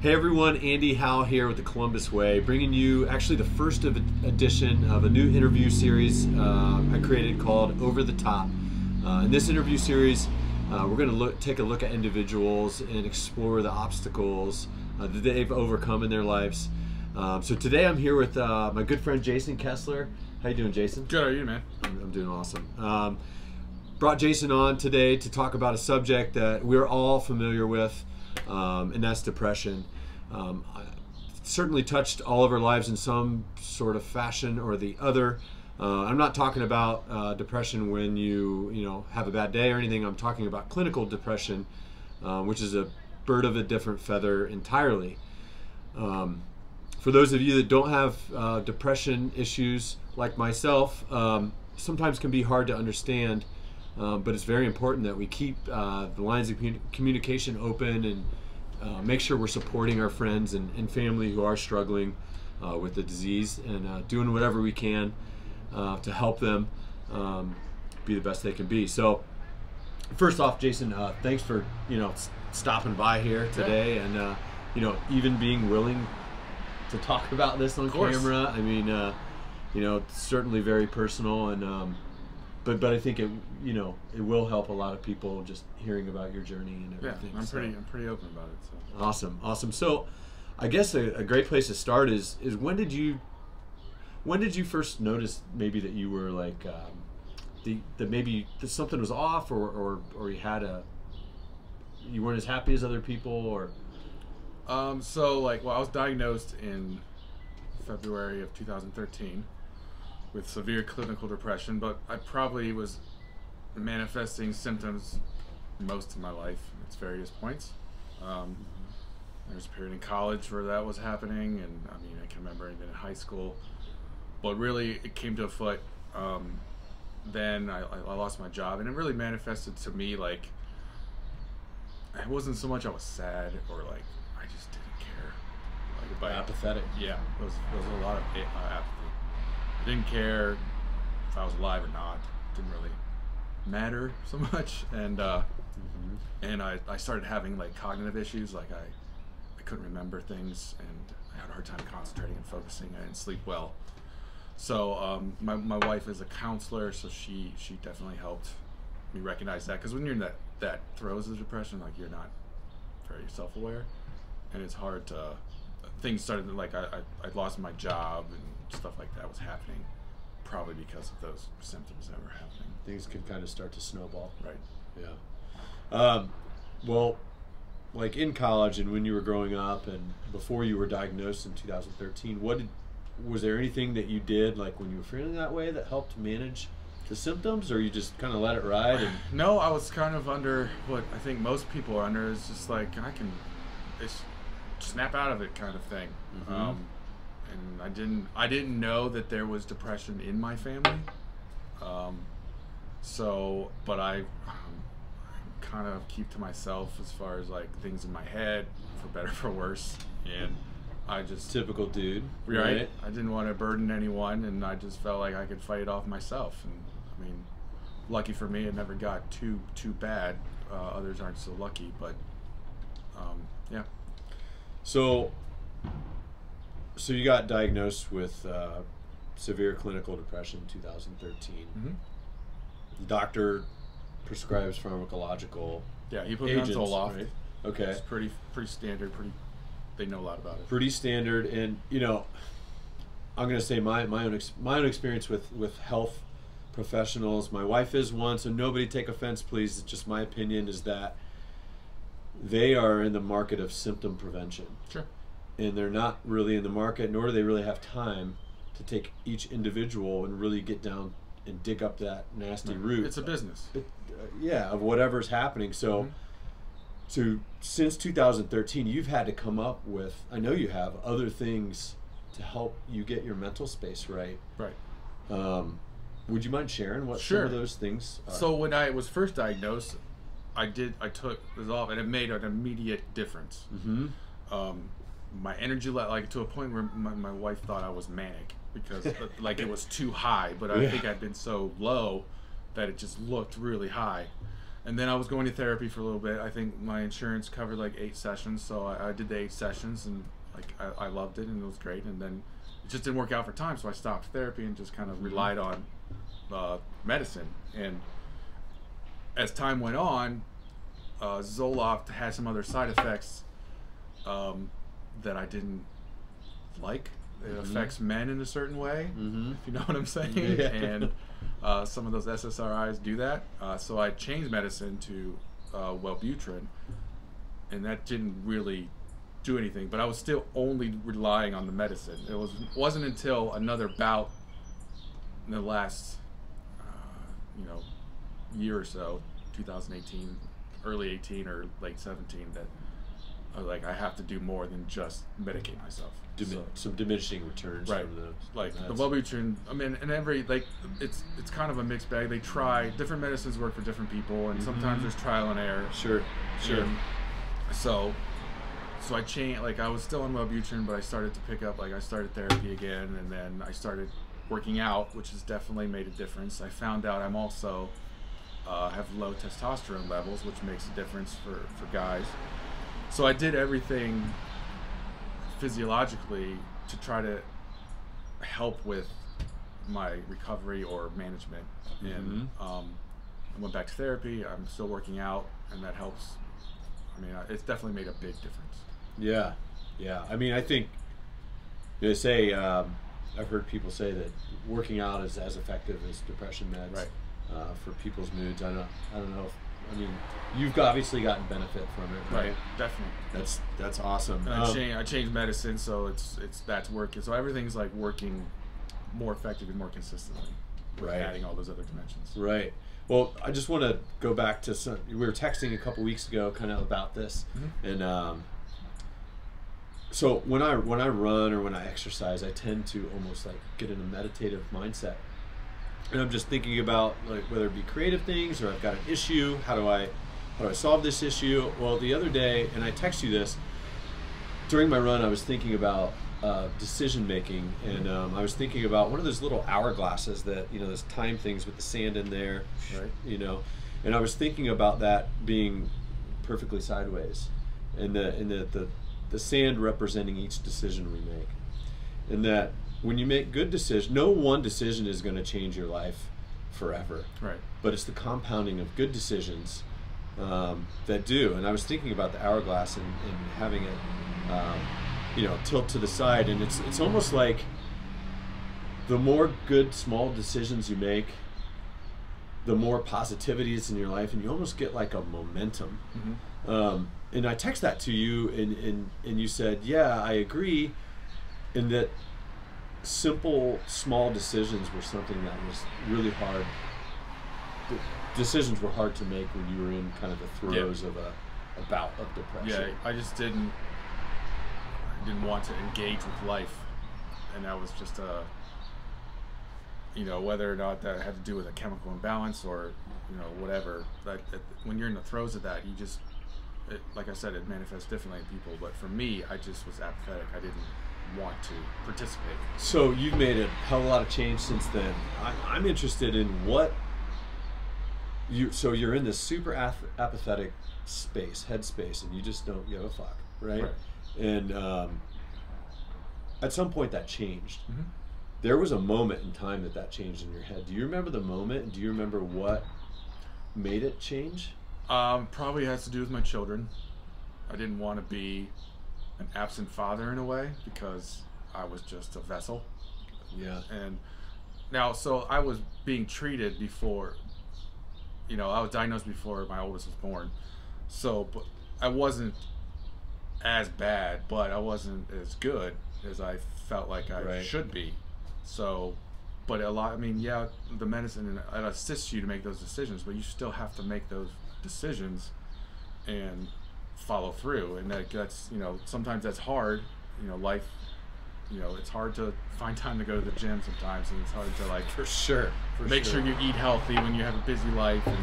Hey everyone, Andy Howe here with the Columbus Way, bringing you actually the first edition of a new interview series I created called Over the Top. In this interview series, we're going to take a look at individuals and explore the obstacles that they've overcome in their lives. So today I'm here with my good friend Jason Kessler. How you doing, Jason? Good, how are you, man? I'm doing awesome. Brought Jason on today to talk about a subject that we're all familiar with, and that's depression. Certainly touched all of our lives in some sort of fashion or the other. I'm not talking about depression when you have a bad day or anything. I'm talking about clinical depression, which is a bird of a different feather entirely. For those of you that don't have depression issues like myself, sometimes can be hard to understand, but it's very important that we keep the lines of communication open and make sure we're supporting our friends and family who are struggling with the disease, and doing whatever we can to help them be the best they can be. So first off, Jason, thanks for stopping by here today, and even being willing to talk about this on camera. I mean, it's certainly very personal, and but I think it will help a lot of people just hearing about your journey and everything. Yeah, I'm pretty open about it. So. Awesome. So, I guess a great place to start is when did you first notice maybe that you were like that maybe something was off, or you weren't as happy as other people, or I was diagnosed in February of 2013 with severe clinical depression, but I probably was manifesting symptoms most of my life at various points. There was a period in college where that was happening, and I can remember even in high school, but really it came to a foot. Then I lost my job, and it really manifested to me like it wasn't so much I was sad or like I just didn't care. Like apathetic. Yeah, it was a lot of apathy. I didn't care if I was alive or not. It didn't really matter so much, and I started having like cognitive issues. Like I couldn't remember things, and I had a hard time concentrating and focusing. I didn't sleep well. So my wife is a counselor, so she definitely helped me recognize that, because when you're in that throes of depression, like you're not very self-aware, and it's hard to. Things started like I'd lost my job and stuff like that was happening, probably because of those symptoms that were happening. Things can kind of start to snowball. Right. Yeah. Well, like in college and when you were growing up and before you were diagnosed in 2013, was there anything that you did like when you were feeling that way that helped manage the symptoms, or you just kind of let it ride? And No, I was kind of under what I think most people are under, is just like it's snap out of it kind of thing. And I didn't know that there was depression in my family. But I kind of keep to myself as far as like things in my head, for better or for worse. And I just typical dude, right? I didn't want to burden anyone, and I just felt like I could fight it off myself. And I mean, lucky for me, it never got too bad. Others aren't so lucky, but yeah. So you got diagnosed with severe clinical depression in 2013. The doctor prescribes pharmacological he put agents, me on Zoloft. right? Okay. It's pretty standard. They know a lot about it. Pretty standard, and I'm going to say my own experience with health professionals. My wife is one, so nobody take offense, please. It's just my opinion is that they are in the market of symptom prevention. Sure. And they're not really in the market, nor do they really have time to take each individual and really get down and dig up that nasty root. It's a business. Of whatever's happening. So, since 2013, you've had to come up with, I know you have, other things to help you get your mental space right. Right. Would you mind sharing what some of those things are? So when I was first diagnosed, I took Resolve, and it made an immediate difference. My energy like to a point where my wife thought I was manic, because like it was too high, but I think I'd been so low that it just looked really high. And then I was going to therapy for a little bit. I think my insurance covered like 8 sessions, so I did the 8 sessions, and like I loved it, and it was great. And then it just didn't work out for time, so I stopped therapy and just kind of relied on medicine. And as time went on, Zoloft had some other side effects that I didn't like. It affects men in a certain way, if you know what I'm saying. Yeah. And some of those SSRIs do that. So I changed medicine to Wellbutrin, and that didn't really do anything. But I was still only relying on the medicine. It wasn't until another bout in the last year or so, 2018, early 18 or late 17, that I was like, I have to do more than just medicate myself. Some diminishing returns, right? From like the Wellbutrin. I mean, and it's kind of a mixed bag. They try different medicines, work for different people, and sometimes there's trial and error. Sure. And so I changed. Like I was still on Wellbutrin, but I started to pick up. Like I started therapy again, and then I started working out, which has definitely made a difference. I found out I'm also have low testosterone levels, which makes a difference for guys. So I did everything physiologically to try to help with my recovery or management. And I went back to therapy. I'm still working out, and that helps. I mean, it's definitely made a big difference. Yeah. I mean, I think they say I've heard people say that working out is as effective as depression meds, right? For people's moods. I don't know. I mean, you've obviously gotten benefit from it, right? Definitely. That's awesome. And I changed medicine, so that's working. So everything's like working more effectively, more consistently. Right. Adding all those other dimensions. Right. Well, I just want to go back to some. We were texting a couple weeks ago, kind of about this, and so when I run or when I exercise, I tend to almost like get in a meditative mindset. And I'm just thinking about like whether it be creative things or I've got an issue. How do I solve this issue? Well, the other day, and I text you this, during my run, I was thinking about decision making, and I was thinking about one of those little hourglasses that those time things with the sand in there, right? And I was thinking about that being perfectly sideways, and the sand representing each decision we make, and that. When you make good decisions, no one decision is going to change your life forever. Right. But it's the compounding of good decisions that do. And I was thinking about the hourglass and having it, tilt to the side. And it's almost like the more good small decisions you make, the more positivity is in your life, and you almost get like a momentum. And I text that to you, and you said, yeah, I agree, in that simple, small decisions were something that was really hard. Decisions were hard to make when you were in kind of the throes of a bout of depression. Yeah, I just didn't want to engage with life, and that was just whether or not that had to do with a chemical imbalance or whatever. That when you're in the throes of that, like I said, it manifests differently in people. But for me, I just was apathetic. I didn't want to participate. So you've made a hell of a lot of change since then. I'm interested in what so you're in this super apathetic headspace, and you just don't give a fuck, right? And at some point that changed. There was a moment in time that changed in your head. Do you remember the moment, and do you remember what made it change? Probably has to do with my children. I didn't want to be an absent father in a way, because I was just a vessel. Yeah. And now, so I was being treated before, I was diagnosed before my oldest was born. So, but I wasn't as bad, but I wasn't as good as I felt like I should be. So, but the medicine, it assists you to make those decisions, but you still have to make those decisions and follow through. And that's sometimes that's hard. Life, it's hard to find time to go to the gym sometimes, and it's hard to make sure you eat healthy when you have a busy life, and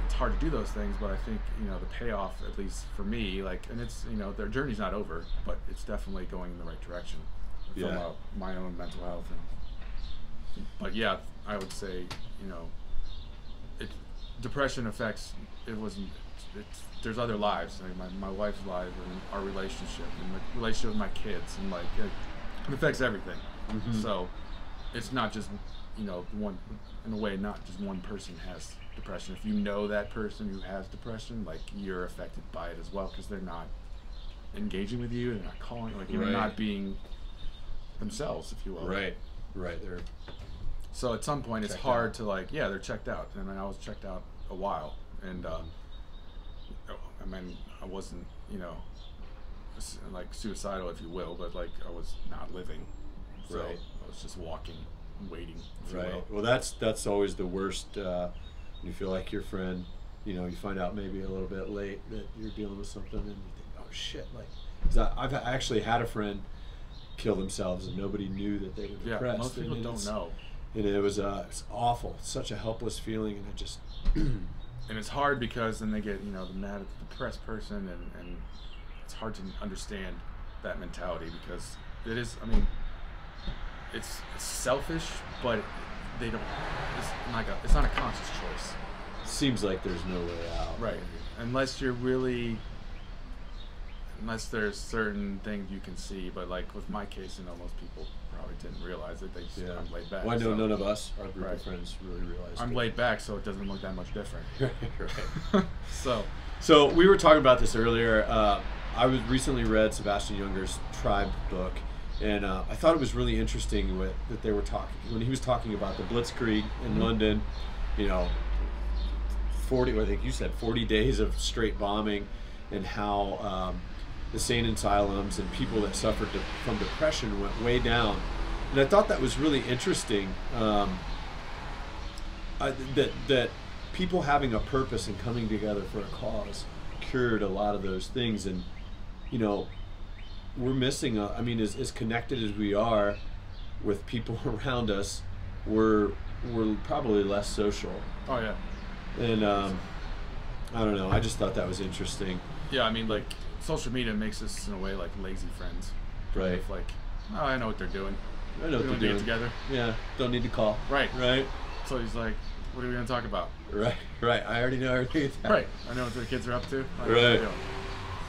it's hard to do those things. But I think the payoff, at least for me, and it's their journey's not over, but it's definitely going in the right direction from my own mental health. But yeah, I would say depression affects. It wasn't. There's other lives. Like my wife's life and our relationship and the relationship with my kids, and like it affects everything. Mm-hmm. So it's not just, you know, one, in a way, not just one person has depression. If you know that person who has depression, like, you're affected by it as well, because they're not engaging with you, they're not calling, like, you're not being themselves, if you will. Right. They're so at some point it's hard to, like, yeah, they're checked out. And I was checked out a while, and I mean, I wasn't, you know, like suicidal, if you will, but like I was not living. So I was just walking, waiting. If you will. Well, that's always the worst. You feel like your friend, you know, you find out maybe a little bit late that you're dealing with something, and you think, oh shit, like, 'cause I've actually had a friend kill themselves, and nobody knew that they were depressed. Yeah, most people don't know. And it was awful, such a helpless feeling, and it just. And it's hard because then they get, you know, mad at the depressed person, and it's hard to understand that mentality, because it is, I mean, it's selfish, but they don't, it's not a conscious choice. Seems like there's no way out. Right. Unless there's certain things you can see, but like with my case, you know, most people probably didn't realize it. They just, I'm laid back. Well, I know none of us, our group of friends, really realized I'm laid back, so it doesn't look that much different. Right. So we were talking about this earlier. I was recently read Sebastian Junger's Tribe book, and I thought it was really interesting that they were talking, when he was talking about the Blitzkrieg in London, you know, 40, I think you said 40 days of straight bombing, and how the sane asylums and people that suffered from depression went way down. And I thought that was really interesting, that people having a purpose and coming together for a cause cured a lot of those things. And, you know, we're missing, I mean, as connected as we are with people around us, we're probably less social. Oh, yeah. And I don't know, I just thought that was interesting. Yeah, I mean, like, social media makes us, in a way, like lazy friends. Right. If, like, oh, I know what they're doing. I know what they're doing. Get together. Yeah, don't need to call. Right. Right. So he's like, what are we going to talk about? Right. I already know everything. Right. I know what the kids are up to. Right.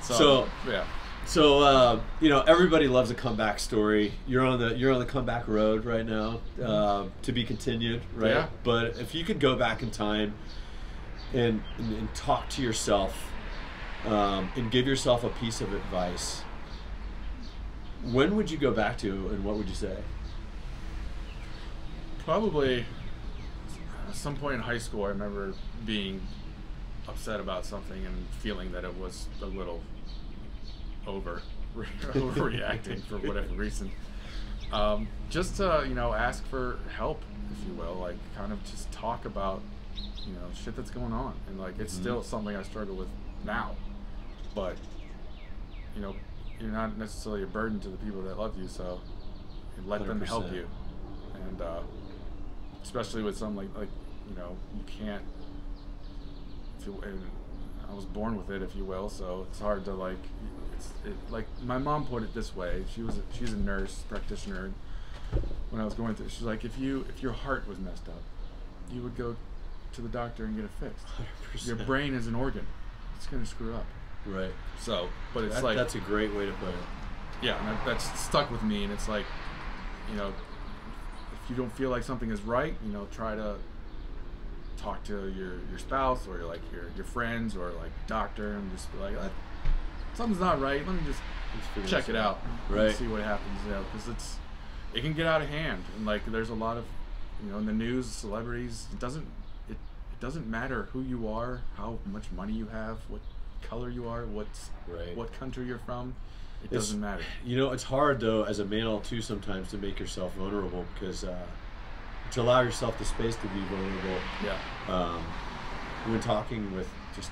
So, yeah. So you know, everybody loves a comeback story. You're on the comeback road right now, to be continued, right? Yeah. But if you could go back in time and talk to yourself, and give yourself a piece of advice, when would you go back to, and what would you say? Probably at some point in high school, I remember being upset about something and feeling that it was a little overreacting for whatever reason. Just to, you know, ask for help, if you will, like kind of just talk about, you know, shit that's going on. And like, it's still something I struggle with now, but, you know, you're not necessarily a burden to the people that love you, so you let them help you. And especially with something like, you know, you can't, and I was born with it, if you will, so it's hard to like, like my mom put it this way. She's a nurse practitioner. When I was going through, she's like, if your heart was messed up, you would go to the doctor and get it fixed. 100%. Your brain is an organ; it's gonna screw up. Right. So, but it's like, that's a great way to put it. Yeah, and that's stuck with me. And it's like, you know, if you don't feel like something is right, you know, try to talk to your spouse or like your friends or like doctor, and just be like, something's not right. Let me just check it out, right? And see what happens. You know, because it can get out of hand, and like there's a lot of, you know, in the news, celebrities. It doesn't matter who you are, how much money you have, what color you are, what country you're from. It doesn't matter. You know, it's hard though as a male too sometimes to make yourself vulnerable, because to allow yourself the space to be vulnerable. Yeah. When talking with just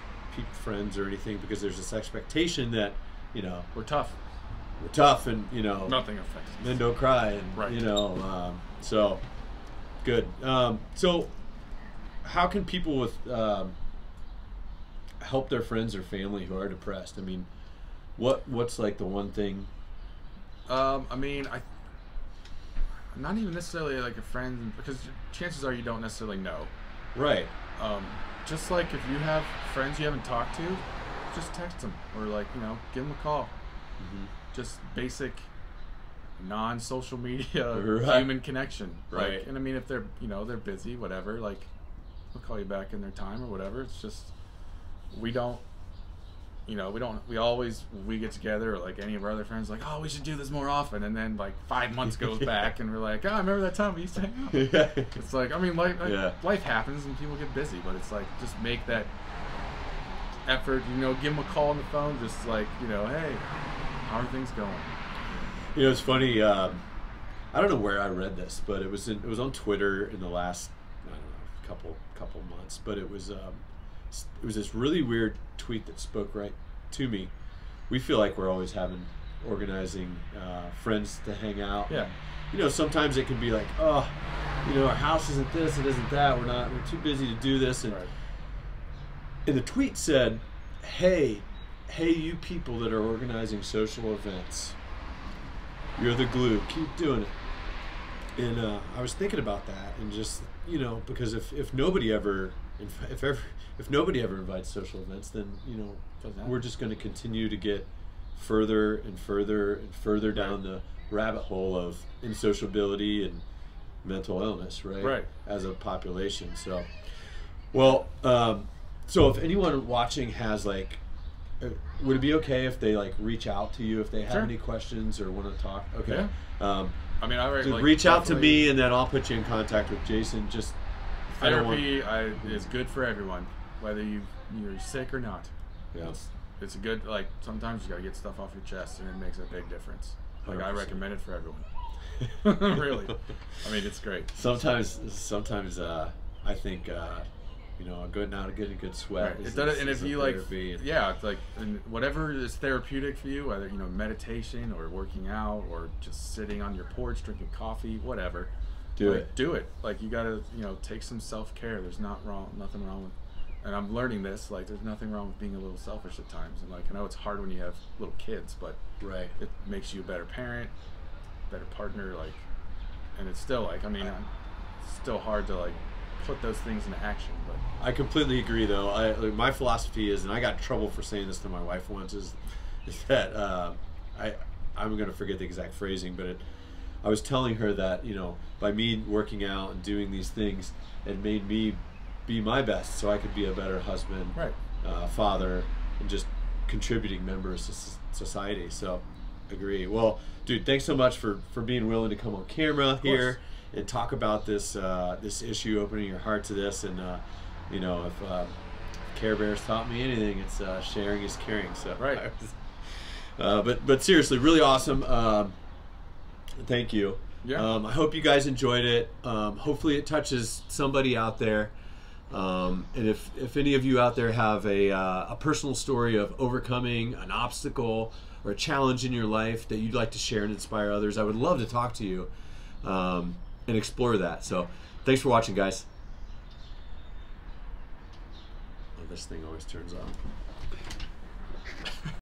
friends or anything, because there's this expectation that, you know, we're tough, and you know, nothing affects us. Men don't cry, and you know, so good. So how can people with help their friends or family who are depressed? I mean, what's like the one thing? I mean, not even necessarily like a friend, because chances are you don't necessarily know. Right. Just like if you have friends you haven't talked to, just text them or like, you know, give them a call. Just basic non-social media human connection. Right. Like, and I mean, if they're, you know, they're busy, whatever, like they'll call you back in their time or whatever. It's just, we don't, you know, we get together, or like any of our other friends, like, oh, we should do this more often, and then like 5 months goes back and we're like, oh, I remember that time we used to hang out. It's like, I mean, life happens and people get busy, but it's like, just make that effort, you know, give them a call on the phone, just like, you know, hey, how are things going? You know, it's funny, I don't know where I read this, but it was on Twitter in the last, I don't know, couple months, but it was this really weird tweet that spoke right to me. We feel like we're always organizing friends to hang out. Yeah. You know, sometimes it can be like, oh, you know, our house isn't this, it isn't that. We're too busy to do this. And the tweet said, hey, you people that are organizing social events, you're the glue. Keep doing it. And I was thinking about that, and just, you know, because if nobody ever invites social events, then, you know, we're just going to continue to get further and further and further down the rabbit hole of insociability and mental illness, right? As a population. So, well, so if anyone watching has like, would it be okay if they like reach out to you if they have any questions or want to talk? Okay. Yeah. I mean, reach out to me, and then I'll put you in contact with Jason. Just therapy is good for everyone, whether you're sick or not. Yeah. It's a good, like, sometimes you gotta get stuff off your chest, and it makes a big difference. Like, 100%. I recommend it for everyone. Really. I mean, it's great. Sometimes I think you know, getting a good sweat. Right. And if you like, it's like, and whatever is therapeutic for you, whether, you know, meditation or working out or just sitting on your porch drinking coffee, whatever, do it. Like, you gotta, you know, take some self-care. There's nothing wrong with, and I'm learning this, like, there's nothing wrong with being a little selfish at times. And like, I know it's hard when you have little kids, but it makes you a better parent, better partner, like, and it's still like, I mean, it's still hard to like put those things into action. But I completely agree, though. My philosophy is, and I got in trouble for saying this to my wife once, is that I'm going to forget the exact phrasing, but I was telling her that, you know, by me working out and doing these things, it made me be my best, so I could be a better husband, father, and just contributing member of society. So, agree. Well, dude, thanks so much for being willing to come on camera here and talk about this issue, opening your heart to this. And you know, if Care Bears taught me anything, it's sharing is caring. So but seriously, really awesome. Thank you. I hope you guys enjoyed it. Hopefully it touches somebody out there. And if any of you out there have a personal story of overcoming an obstacle or a challenge in your life that you'd like to share and inspire others, I would love to talk to you and explore that. So thanks for watching, guys. Oh, this thing always turns on.